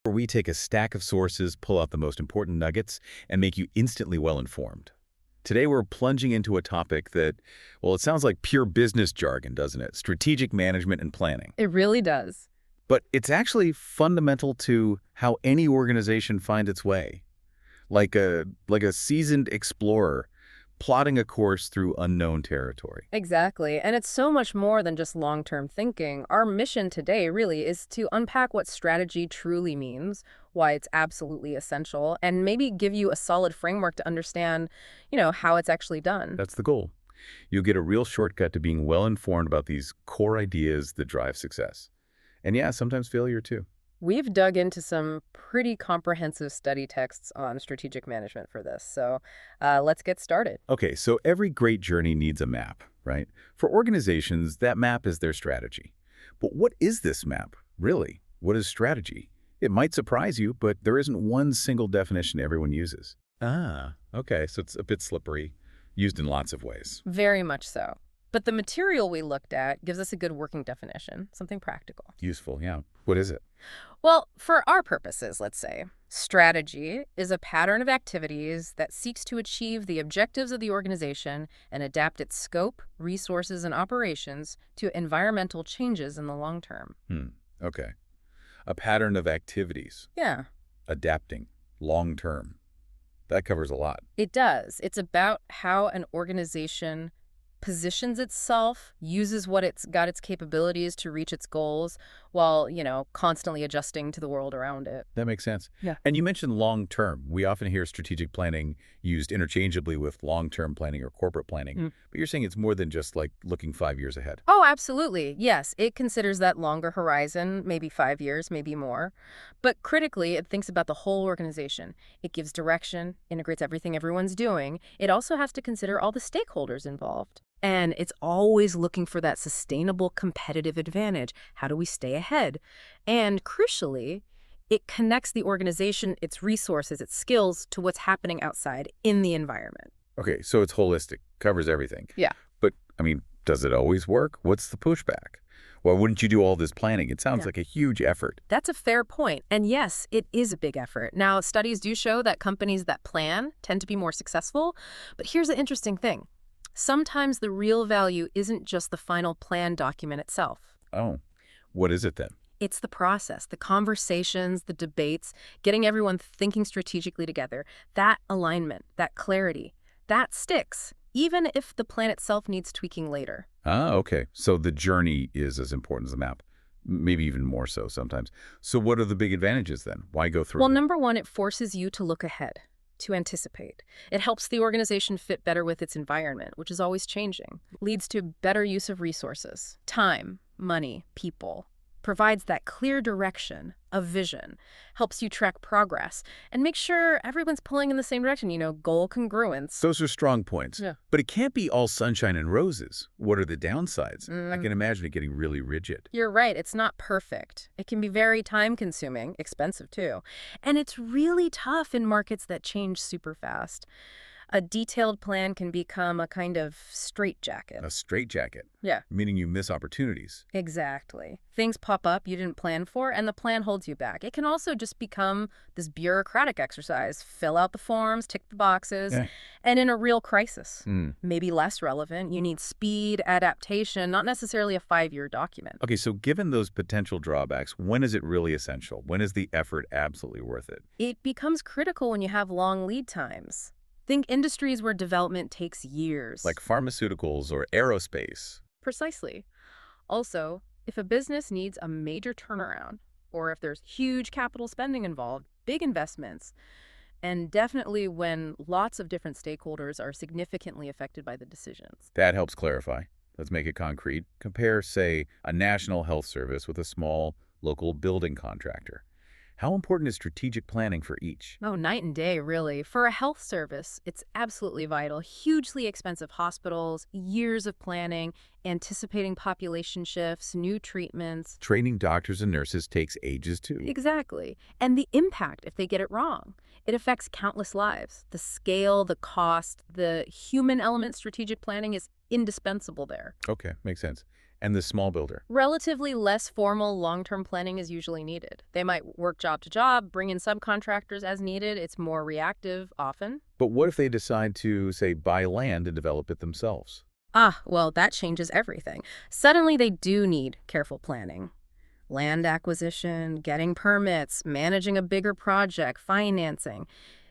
where we take a stack of sources, pull out the most important nuggets, and make you instantly well-informed. Today, we're plunging into a topic that, well, it sounds like pure business jargon, doesn't it? Strategic management and planning. It really does. But it's actually fundamental to how any organization finds its way. Like a seasoned explorer plotting a course through unknown territory. Exactly. And it's so much more than just long-term thinking. Our mission today really is to unpack what strategy truly means, why it's absolutely essential, and maybe give you a solid framework to understand, how it's actually done. That's the goal. You'll get a real shortcut to being well-informed about these core ideas that drive success. And yeah, sometimes failure too. We've dug into some pretty comprehensive study texts on strategic management for this, so let's get started. Okay, so every great journey needs a map, right? For organizations, that map is their strategy. But what is this map, really? What is strategy? It might surprise you, but there isn't one single definition everyone uses. Ah, okay, so it's a bit slippery, used in lots of ways. Very much so. But the material we looked at gives us a good working definition, something practical. Useful, yeah. What is it? Well, for our purposes, let's say, strategy is a pattern of activities that seeks to achieve the objectives of the organization and adapt its scope, resources, and operations to environmental changes in the long term. Okay. A pattern of activities. Yeah. Adapting. Long term. That covers a lot. It does. It's about how an organization positions itself, uses what it's got its capabilities to reach its goals while, constantly adjusting to the world around it. That makes sense. Yeah. And you mentioned long-term. We often hear strategic planning used interchangeably with long-term planning or corporate planning. But you're saying it's more than just like looking 5 years ahead. Oh, absolutely. Yes, it considers that longer horizon, maybe 5 years, maybe more. But critically, it thinks about the whole organization. It gives direction, integrates everything everyone's doing. It also has to consider all the stakeholders involved. And it's always looking for that sustainable competitive advantage. How do we stay ahead? And crucially, it connects the organization, its resources, its skills to what's happening outside in the environment. Okay, so it's holistic, covers everything. Yeah. But, does it always work? What's the pushback? Why wouldn't you do all this planning? It sounds like a huge effort. That's a fair point. And yes, it is a big effort. Now, studies do show that companies that plan tend to be more successful. But here's the interesting thing. Sometimes the real value isn't just the final plan document itself. Oh, what is it then? It's the process, the conversations, the debates, getting everyone thinking strategically together. That alignment, that clarity, that sticks, even if the plan itself needs tweaking later. Ah, okay. So the journey is as important as the map. Maybe even more so sometimes. So what are the big advantages then? Why go through Well, it? number one, it forces you to look ahead, to anticipate. It helps the organization fit better with its environment, which is always changing. Leads to better use of resources, time, money, people. Provides that clear direction, a vision. Helps you track progress and make sure everyone's pulling in the same direction, goal congruence. Those are strong points. Yeah. But it can't be all sunshine and roses. What are the downsides? I can imagine it getting really rigid. You're right. It's not perfect. It can be very time-consuming, expensive too. And it's really tough in markets that change super fast. A detailed plan can become a kind of straitjacket. A straitjacket. Yeah. Meaning you miss opportunities. Exactly. Things pop up you didn't plan for, and the plan holds you back. It can also just become this bureaucratic exercise. Fill out the forms, tick the boxes, and in a real crisis, maybe less relevant, you need speed, adaptation, not necessarily a 5-year document. Okay, so given those potential drawbacks, when is it really essential? When is the effort absolutely worth it? It becomes critical when you have long lead times. Think industries where development takes years. Like pharmaceuticals or aerospace. Precisely. Also, if a business needs a major turnaround, or if there's huge capital spending involved, big investments, and definitely when lots of different stakeholders are significantly affected by the decisions. That helps clarify. Let's make it concrete. Compare, say, a national health service with a small local building contractor. How important is strategic planning for each? Oh, night and day, really. For a health service, it's absolutely vital. Hugely expensive hospitals, years of planning, anticipating population shifts, new treatments. Training doctors and nurses takes ages too. Exactly. And the impact if they get it wrong. It affects countless lives. The scale, the cost, the human element strategic planning is indispensable there. Okay, makes sense. And the small builder? Relatively less formal long-term planning is usually needed. They might work job to job, bring in subcontractors as needed. It's more reactive often. But what if they decide to, say, buy land and develop it themselves? Well, that changes everything. Suddenly they do need careful planning. Land acquisition, getting permits, managing a bigger project, financing.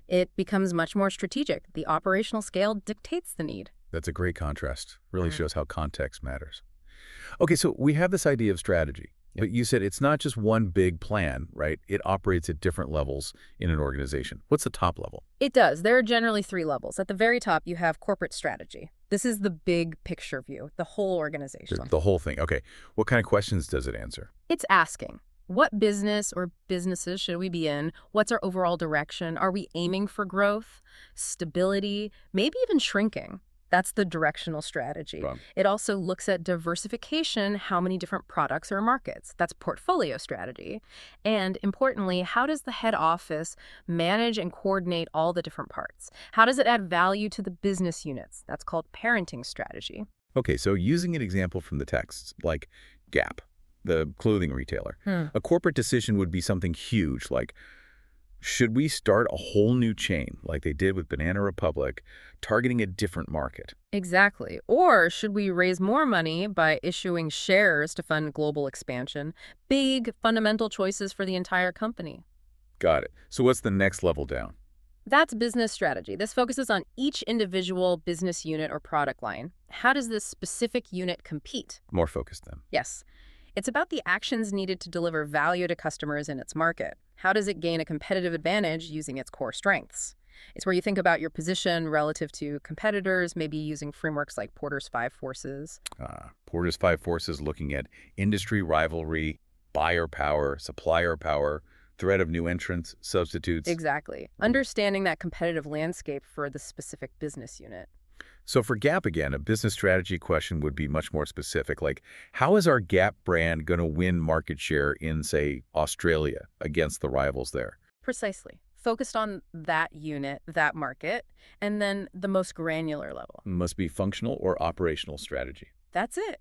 It becomes much more strategic. The operational scale dictates the need. That's a great contrast. Really shows how context matters. Okay, so we have this idea of strategy, but you said it's not just one big plan, right? It operates at different levels in an organization. What's the top level? It does. There are generally 3 levels. At the very top, you have corporate strategy. This is the big picture view, the whole organization. The whole thing. Okay. What kind of questions does it answer? It's asking, what business or businesses should we be in? What's our overall direction? Are we aiming for growth, stability, maybe even shrinking? That's the directional strategy. Right. It also looks at diversification, how many different products or markets. That's portfolio strategy. And importantly, how does the head office manage and coordinate all the different parts? How does it add value to the business units? That's called parenting strategy. Okay, so using an example from the texts, like Gap, the clothing retailer, a corporate decision would be something huge, like, should we start a whole new chain like they did with Banana Republic, targeting a different market? Exactly. Or should we raise more money by issuing shares to fund global expansion? Big, fundamental choices for the entire company. Got it. So what's the next level down? That's business strategy. This focuses on each individual business unit or product line. How does this specific unit compete? More focused then. Yes. It's about the actions needed to deliver value to customers in its market. How does it gain a competitive advantage using its core strengths? It's where you think about your position relative to competitors, maybe using frameworks like Porter's 5 Forces. Porter's 5 Forces looking at industry rivalry, buyer power, supplier power, threat of new entrants, substitutes. Exactly. Understanding that competitive landscape for the specific business unit. So for Gap again, a business strategy question would be much more specific, like how is our Gap brand going to win market share in, say, Australia against the rivals there? Precisely. Focused on that unit, that market, and then the most granular level. Must be functional or operational strategy. That's it.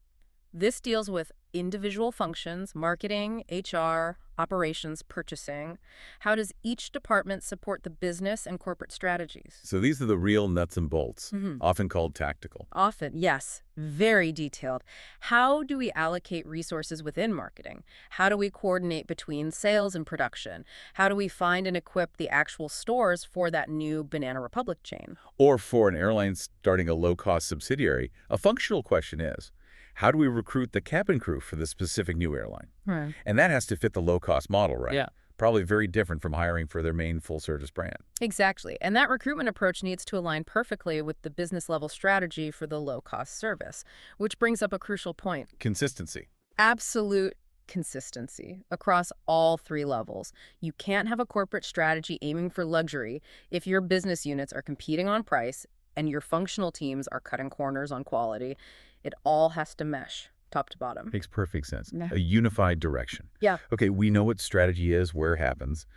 This deals with individual functions, marketing, HR, operations, purchasing. How does each department support the business and corporate strategies? So these are the real nuts and bolts, often called tactical. Often, yes, very detailed. How do we allocate resources within marketing? How do we coordinate between sales and production? How do we find and equip the actual stores for that new Banana Republic chain? Or for an airline starting a low-cost subsidiary, a functional question is, how do we recruit the cabin crew for the specific new airline? Right. And that has to fit the low-cost model, right? Yeah. Probably very different from hiring for their main full-service brand. Exactly. And that recruitment approach needs to align perfectly with the business-level strategy for the low-cost service, which brings up a crucial point. Consistency. Absolute consistency across all 3 levels. You can't have a corporate strategy aiming for luxury if your business units are competing on price and your functional teams are cutting corners on quality. It all has to mesh, top to bottom. Makes perfect sense. Yeah. A unified direction. Yeah. Okay, we know what strategy is, where it happens,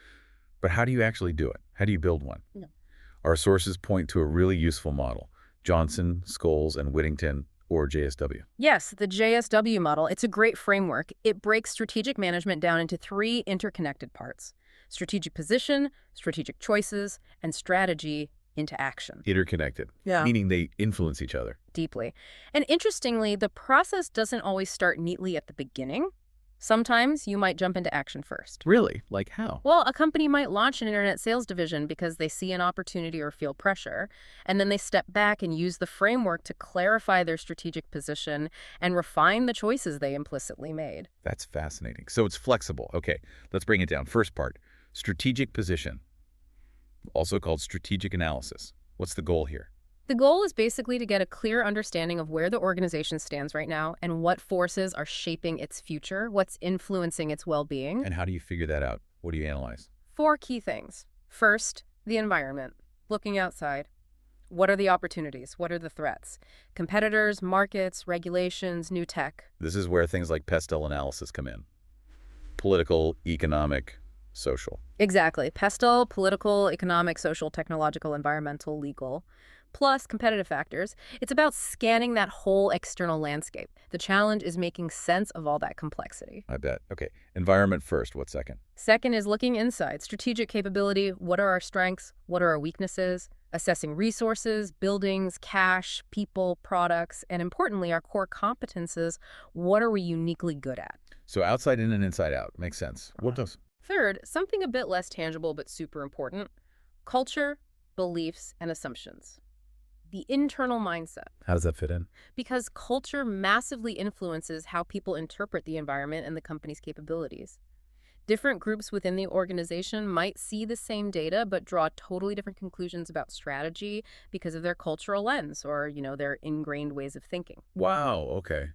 but how do you actually do it? How do you build one? No. Our sources point to a really useful model, Johnson, Scholes, and Whittington, or JSW. Yes, the JSW model, it's a great framework. It breaks strategic management down into 3 interconnected parts: strategic position, strategic choices, and strategy into action. Interconnected, Yeah. meaning they influence each other. Deeply. And interestingly, the process doesn't always start neatly at the beginning. Sometimes you might jump into action first. Really? Like how? Well, a company might launch an internet sales division because they see an opportunity or feel pressure, and then they step back and use the framework to clarify their strategic position and refine the choices they implicitly made. That's fascinating. So it's flexible. Okay, let's bring it down. First part, strategic position, also called strategic analysis. What's the goal here? The goal is basically to get a clear understanding of where the organization stands right now and what forces are shaping its future, what's influencing its well-being. And how do you figure that out? What do you analyze? 4 key things. First, the environment. Looking outside. What are the opportunities? What are the threats? Competitors, markets, regulations, new tech. This is where things like pestle analysis come in. Political, economic, social. Exactly. Pestle, political, economic, social, technological, environmental, legal. plus competitive factors. It's about scanning that whole external landscape. The challenge is making sense of all that complexity. I bet. Okay, environment first. What second? Second is looking inside. Strategic capability. What are our strengths? What are our weaknesses? Assessing resources, buildings, cash, people, products, and importantly, our core competences. What are we uniquely good at? So outside in and inside out. Makes sense. What else? Third, something a bit less tangible but super important, culture, beliefs, and assumptions. The internal mindset. How does that fit in? Because culture massively influences how people interpret the environment and the company's capabilities. Different groups within the organization might see the same data but draw totally different conclusions about strategy because of their cultural lens or, their ingrained ways of thinking. Wow, okay.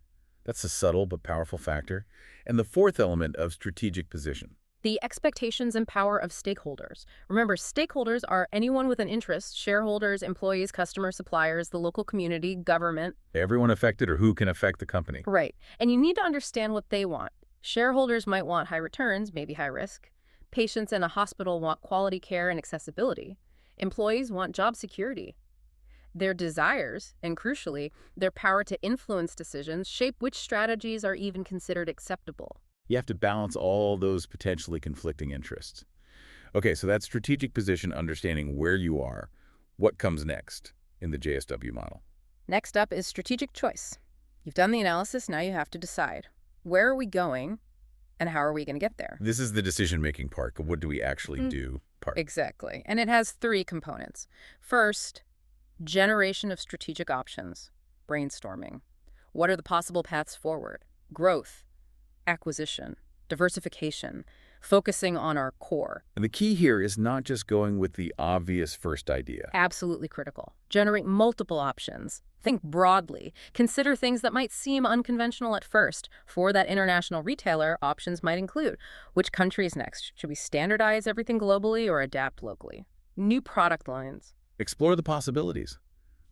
That's a subtle but powerful factor. And the fourth element of strategic position. The expectations and power of stakeholders. Remember, stakeholders are anyone with an interest, shareholders, employees, customers, suppliers, the local community, government. Everyone affected or who can affect the company. Right. And you need to understand what they want. Shareholders might want high returns, maybe high risk. Patients in a hospital want quality care and accessibility. Employees want job security. Their desires, and crucially, their power to influence decisions, shape which strategies are even considered acceptable. You have to balance all those potentially conflicting interests. Okay, so that's strategic position, understanding where you are. What comes next in the JSW model? Next up is strategic choice. You've done the analysis, now you have to decide. Where are we going, and how are we going to get there? This is the decision-making part. What do we actually do part? Exactly. And it has three components. First, generation of strategic options, brainstorming. What are the possible paths forward? Growth, acquisition, diversification, focusing on our core. And the key here is not just going with the obvious first idea. Absolutely critical. Generate multiple options. Think broadly. Consider things that might seem unconventional at first. For that international retailer, options might include which country is next? Should we standardize everything globally or adapt locally? New product lines. Explore the possibilities.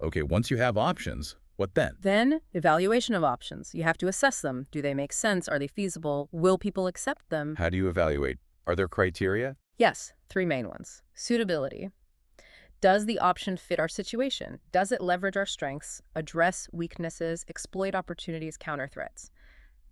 Okay, once you have options, what then? Then, evaluation of options. You have to assess them. Do they make sense? Are they feasible? Will people accept them? How do you evaluate? Are there criteria? Yes, three main ones. Suitability. Does the option fit our situation? Does it leverage our strengths, address weaknesses, exploit opportunities, counter threats?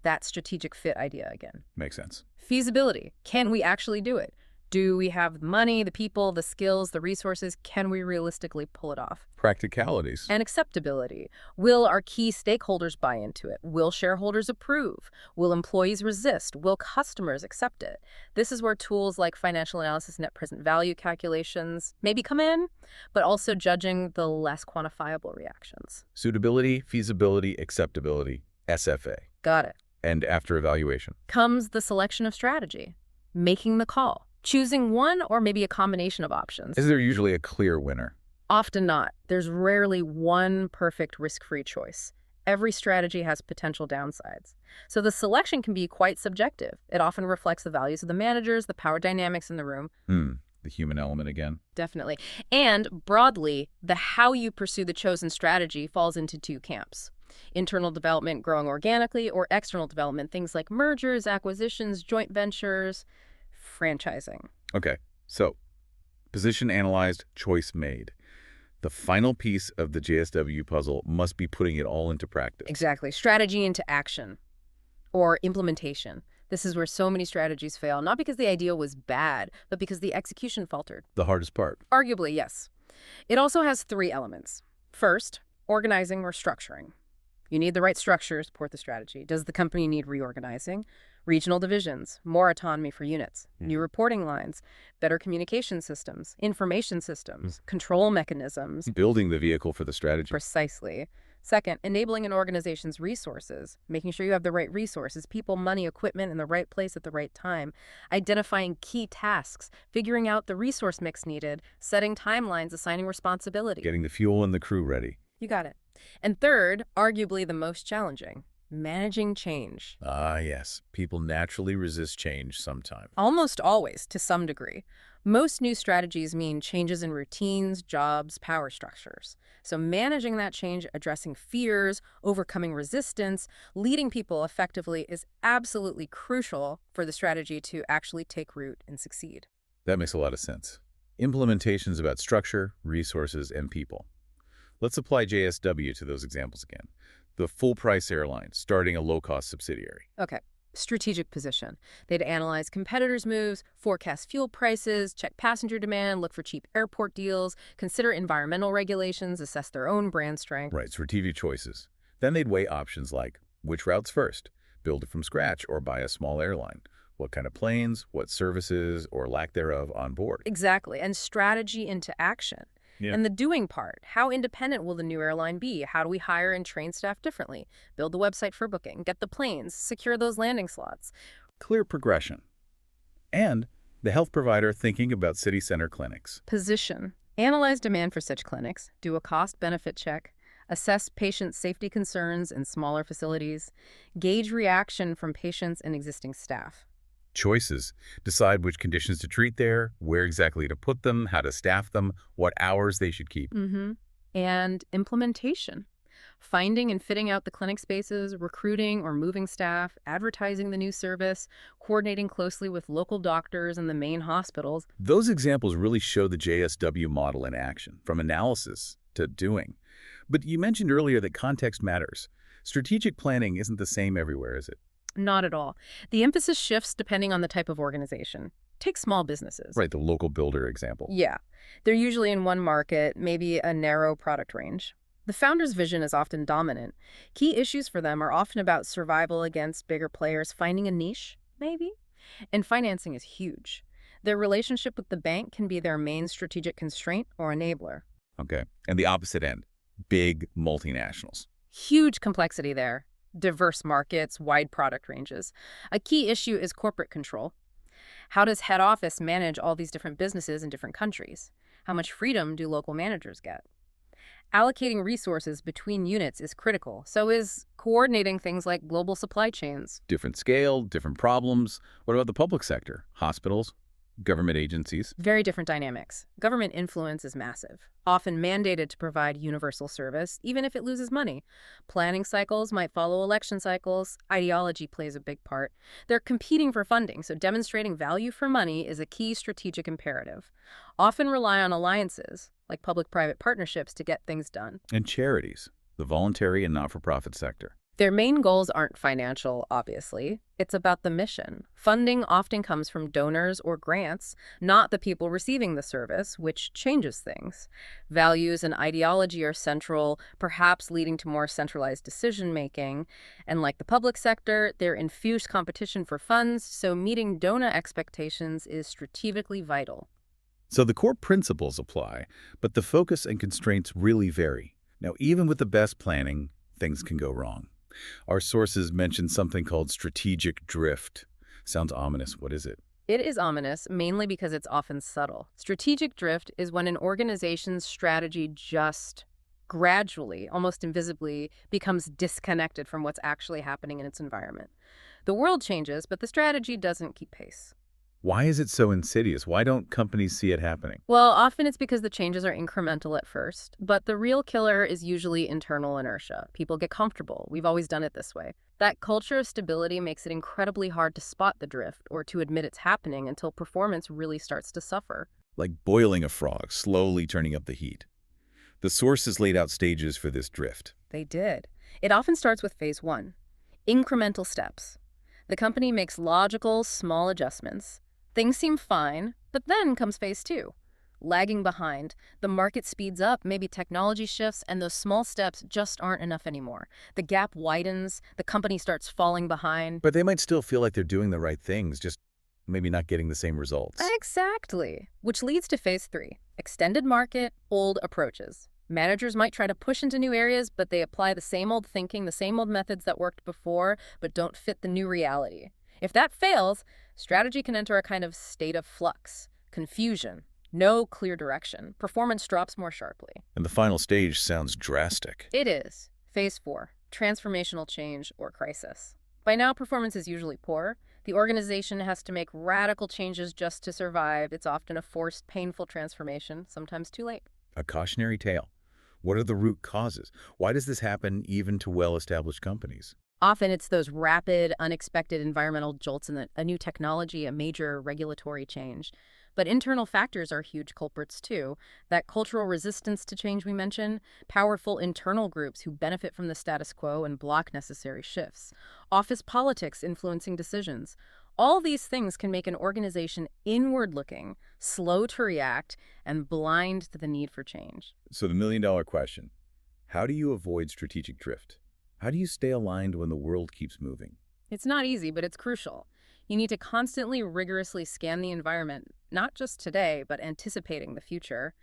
That strategic fit idea again. Makes sense. Feasibility. Can we actually do it? Do we have the money, the people, the skills, the resources? Can we realistically pull it off? Practicalities. And acceptability. Will our key stakeholders buy into it? Will shareholders approve? Will employees resist? Will customers accept it? This is where tools like financial analysis, net present value calculations maybe come in, but also judging the less quantifiable reactions. Suitability, feasibility, acceptability, SFA. Got it. And after evaluation. Comes the selection of strategy, making the call, choosing one or maybe a combination of options. Is there usually a clear winner? Often not. There's rarely one perfect risk-free choice. Every strategy has potential downsides. So the selection can be quite subjective. It often reflects the values of the managers, the power dynamics in the room. The human element again. Definitely. And broadly, the how you pursue the chosen strategy falls into two camps. Internal development, growing organically, or external development, things like mergers, acquisitions, joint ventures, franchising. Okay, so position analyzed, choice made. The final piece of the JSW puzzle must be putting it all into practice. Exactly. Strategy into action or implementation. This is where so many strategies fail, not because the idea was bad, but because the execution faltered. The hardest part. Arguably, yes. It also has three elements. First, organizing or structuring. You need the right structure to support the strategy. Does the company need reorganizing? Regional divisions, more autonomy for units, new reporting lines, better communication systems, information systems, control mechanisms. Building the vehicle for the strategy. Precisely. Second, enabling an organization's resources, making sure you have the right resources, people, money, equipment in the right place at the right time, identifying key tasks, figuring out the resource mix needed, setting timelines, assigning responsibility. Getting the fuel and the crew ready. You got it. And third, arguably the most challenging, managing change. Ah, yes. People naturally resist change sometimes. Almost always, to some degree. Most new strategies mean changes in routines, jobs, power structures. So managing that change, addressing fears, overcoming resistance, leading people effectively is absolutely crucial for the strategy to actually take root and succeed. That makes a lot of sense. Implementation's about structure, resources, and people. Let's apply JSW to those examples again. The full-price airline starting a low-cost subsidiary. Okay. Strategic position. They'd analyze competitors' moves, forecast fuel prices, check passenger demand, look for cheap airport deals, consider environmental regulations, assess their own brand strength. Right, strategic choices. Then they'd weigh options like which routes first, build it from scratch or buy a small airline, what kind of planes, what services or lack thereof on board. Exactly. And strategy into action. Yeah. And the doing part. How independent will the new airline be? How do we hire and train staff differently? Build the website for booking, get the planes, secure those landing slots. Clear progression. And the health provider thinking about city center clinics. Position. Analyze demand for such clinics, do a cost-benefit check, assess patient safety concerns in smaller facilities, gauge reaction from patients and existing staff. Choices. Decide which conditions to treat there, where exactly to put them, how to staff them, what hours they should keep. And implementation. Finding and fitting out the clinic spaces, recruiting or moving staff, advertising the new service, coordinating closely with local doctors and the main hospitals. Those examples really show the JSW model in action, from analysis to doing. But you mentioned earlier that context matters. Strategic planning isn't the same everywhere, is it? Not at all. The emphasis shifts depending on the type of organization. Take small businesses. Right, the local builder example. Yeah. They're usually in one market, maybe a narrow product range. The founder's vision is often dominant. Key issues for them are often about survival against bigger players, finding a niche, maybe. And financing is huge. Their relationship with the bank can be their main strategic constraint or enabler. Okay. And the opposite end, big multinationals. Huge complexity there. Diverse markets, wide product ranges. A key issue is corporate control. How does head office manage all these different businesses in different countries? How much freedom do local managers get? Allocating resources between units is critical. So is coordinating things like global supply chains. Different scale, different problems. What about the public sector? Hospitals, government agencies? Very different dynamics. Government influence is massive, often mandated to provide universal service, even if it loses money. Planning cycles might follow election cycles. Ideology plays a big part. They're competing for funding, so demonstrating value for money is a key strategic imperative. Often rely on alliances, like public-private partnerships, to get things done. And charities, the voluntary and not-for-profit sector. Their main goals aren't financial, obviously. It's about the mission. Funding often comes from donors or grants, not the people receiving the service, which changes things. Values and ideology are central, perhaps leading to more centralized decision-making. And like the public sector, they're in fierce competition for funds, so meeting donor expectations is strategically vital. So the core principles apply, but the focus and constraints really vary. Now, even with the best planning, things can go wrong. Our sources mention something called strategic drift. Sounds ominous. What is it? It is ominous, mainly because it's often subtle. Strategic drift is when an organization's strategy just gradually, almost invisibly, becomes disconnected from what's actually happening in its environment. The world changes, but the strategy doesn't keep pace. Why is it so insidious? Why don't companies see it happening? Well, often it's because the changes are incremental at first, but the real killer is usually internal inertia. People get comfortable. We've always done it this way. That culture of stability makes it incredibly hard to spot the drift or to admit it's happening until performance really starts to suffer. Like boiling a frog, slowly turning up the heat. The sources laid out stages for this drift. They did. It often starts with phase 1, incremental steps. The company makes logical, small adjustments. Things seem fine, but then comes phase 2. Lagging behind, the market speeds up, maybe technology shifts, and those small steps just aren't enough anymore. The gap widens, the company starts falling behind. But they might still feel like they're doing the right things, just maybe not getting the same results. Exactly. Which leads to phase 3, extended market, old approaches. Managers might try to push into new areas, but they apply the same old thinking, the same old methods that worked before, but don't fit the new reality. If that fails, strategy can enter a kind of state of flux, confusion, no clear direction. Performance drops more sharply. And the final stage sounds drastic. It is. Phase 4, transformational change or crisis. By now, performance is usually poor. The organization has to make radical changes just to survive. It's often a forced, painful transformation, sometimes too late. A cautionary tale. What are the root causes? Why does this happen even to well-established companies? Often it's those rapid, unexpected environmental jolts in a new technology, a major regulatory change. But internal factors are huge culprits too. That cultural resistance to change we mentioned, powerful internal groups who benefit from the status quo and block necessary shifts, office politics influencing decisions. All these things can make an organization inward-looking, slow to react, and blind to the need for change. So the million-dollar question, how do you avoid strategic drift? How do you stay aligned when the world keeps moving? It's not easy, but it's crucial. You need to constantly rigorously scan the environment, not just today, but anticipating the future.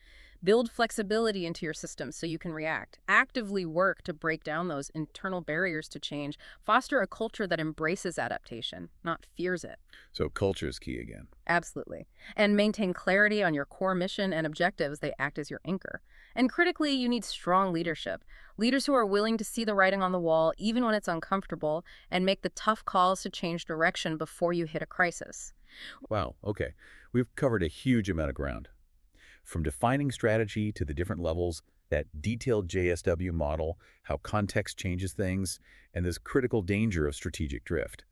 Build flexibility into your systems so you can react. Actively work to break down those internal barriers to change. Foster a culture that embraces adaptation, not fears it. So culture is key again. Absolutely. And maintain clarity on your core mission and objectives. They act as your anchor. And critically, you need strong leadership. Leaders who are willing to see the writing on the wall, even when it's uncomfortable, and make the tough calls to change direction before you hit a crisis. Wow, okay. We've covered a huge amount of ground. From defining strategy to the different levels, that detailed JSW model, how context changes things, and this critical danger of strategic drift.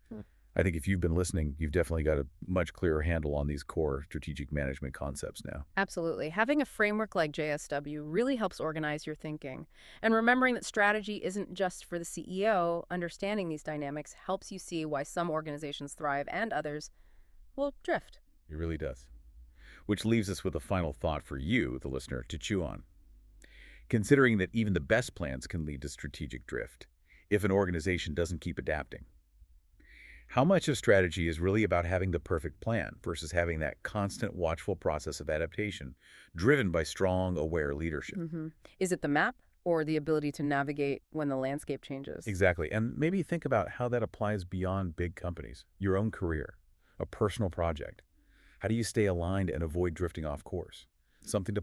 I think if you've been listening, you've definitely got a much clearer handle on these core strategic management concepts now. Absolutely. Having a framework like JSW really helps organize your thinking. And remembering that strategy isn't just for the CEO, understanding these dynamics helps you see why some organizations thrive and others will drift. It really does. Which leaves us with a final thought for you, the listener, to chew on. Considering that even the best plans can lead to strategic drift if an organization doesn't keep adapting. How much of strategy is really about having the perfect plan versus having that constant watchful process of adaptation driven by strong, aware leadership? Is it the map or the ability to navigate when the landscape changes? Exactly. And maybe think about how that applies beyond big companies, your own career, a personal project. How do you stay aligned and avoid drifting off course? Something to